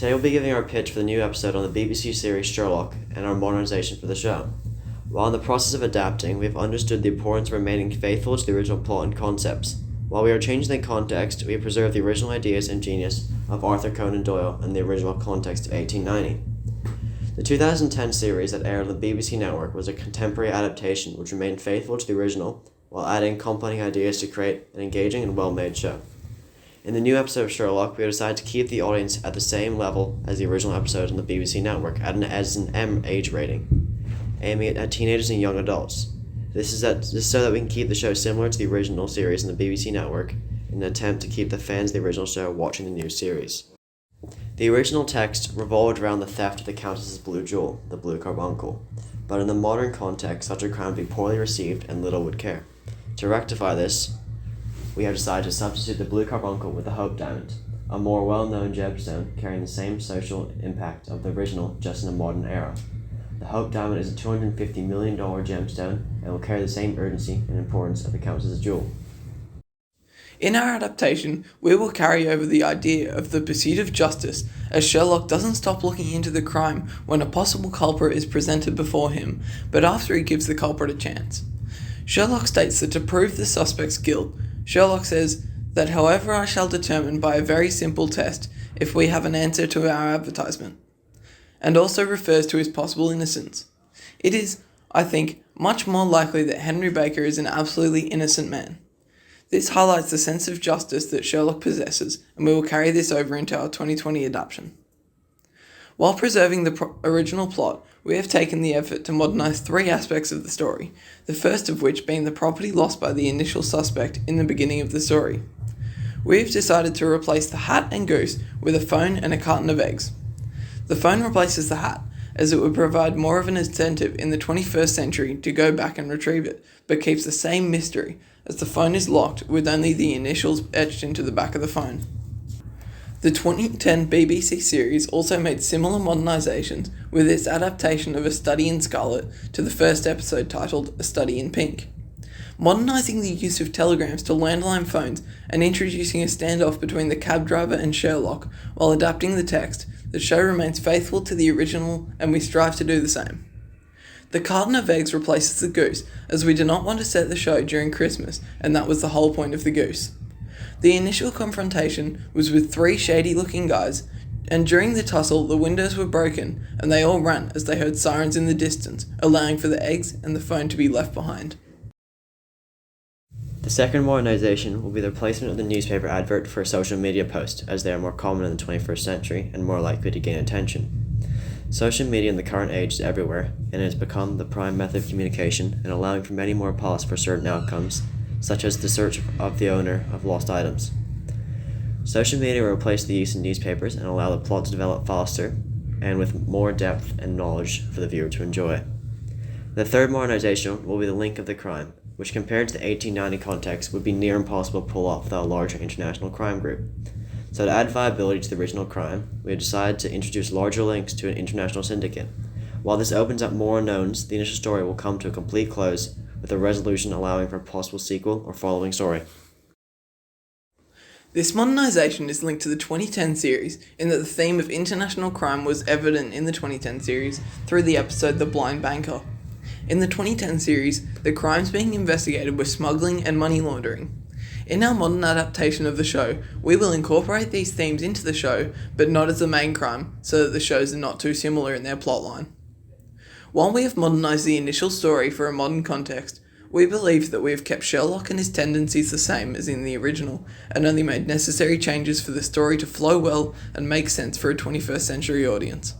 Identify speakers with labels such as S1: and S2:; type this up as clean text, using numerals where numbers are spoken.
S1: Today we'll be giving our pitch for the new episode on the BBC series Sherlock and our modernisation for the show. While in the process of adapting, we have understood the importance of remaining faithful to the original plot and concepts. While we are changing the context, we have preserved the original ideas and genius of Arthur Conan Doyle and the original context of 1890. The 2010 series that aired on the BBC network was a contemporary adaptation which remained faithful to the original while adding compelling ideas to create an engaging and well-made show. In the new episode of Sherlock, we have decided to keep the audience at the same level as the original episode on the BBC network as an M age rating, aiming at teenagers and young adults. This is so that we can keep the show similar to the original series on the BBC network in an attempt to keep the fans of the original show watching the new series. The original text revolved around the theft of the Countess's blue jewel, the blue carbuncle, but in the modern context such a crime would be poorly received and little would care. To rectify this, we have decided to substitute the blue carbuncle with the Hope Diamond, a more well-known gemstone carrying the same social impact of the original just in a modern era. The Hope Diamond is a $250 million gemstone and will carry the same urgency and importance of the Countess's jewel.
S2: In our adaptation, we will carry over the idea of the pursuit of justice, as Sherlock doesn't stop looking into the crime when a possible culprit is presented before him, but after he gives the culprit a chance. Sherlock states that to prove the suspect's guilt, Sherlock says that however I shall determine by a very simple test if we have an answer to our advertisement, and also refers to his possible innocence. It is, I think, much more likely that Henry Baker is an absolutely innocent man. This highlights the sense of justice that Sherlock possesses, and we will carry this over into our 2020 adaptation. While preserving the original plot, we have taken the effort to modernise 3 aspects of the story, the first of which being the property lost by the initial suspect in the beginning of the story. We have decided to replace the hat and goose with a phone and a carton of eggs. The phone replaces the hat, as it would provide more of an incentive in the 21st century to go back and retrieve it, but keeps the same mystery, as the phone is locked with only the initials etched into the back of the phone. The 2010 BBC series also made similar modernisations with its adaptation of A Study in Scarlet to the first episode titled A Study in Pink, modernising the use of telegrams to landline phones and introducing a standoff between the cab driver and Sherlock while adapting the text. The show remains faithful to the original and we strive to do the same. The carton of eggs replaces the goose, as we do not want to set the show during Christmas, and that was the whole point of the goose. The initial confrontation was with 3 shady-looking guys, and during the tussle the windows were broken and they all ran as they heard sirens in the distance, allowing for the eggs and the phone to be left behind.
S1: The second modernisation will be the replacement of the newspaper advert for a social media post, as they are more common in the 21st century and more likely to gain attention. Social media in the current age is everywhere, and it has become the prime method of communication and allowing for many more paths for certain outcomes, such as the search of the owner of lost items. Social media will replace the use of newspapers and allow the plot to develop faster and with more depth and knowledge for the viewer to enjoy. The third modernisation will be the link of the crime, which compared to the 1890 context would be near impossible to pull off without a larger international crime group. So to add viability to the original crime, we have decided to introduce larger links to an international syndicate. While this opens up more unknowns, the initial story will come to a complete close, with a resolution allowing for a possible sequel or following story.
S2: This modernisation is linked to the 2010 series in that the theme of international crime was evident in the 2010 series through the episode The Blind Banker. In the 2010 series, the crimes being investigated were smuggling and money laundering. In our modern adaptation of the show, we will incorporate these themes into the show, but not as the main crime, so that the shows are not too similar in their plotline. While we have modernised the initial story for a modern context, we believe that we have kept Sherlock and his tendencies the same as in the original, and only made necessary changes for the story to flow well and make sense for a 21st century audience.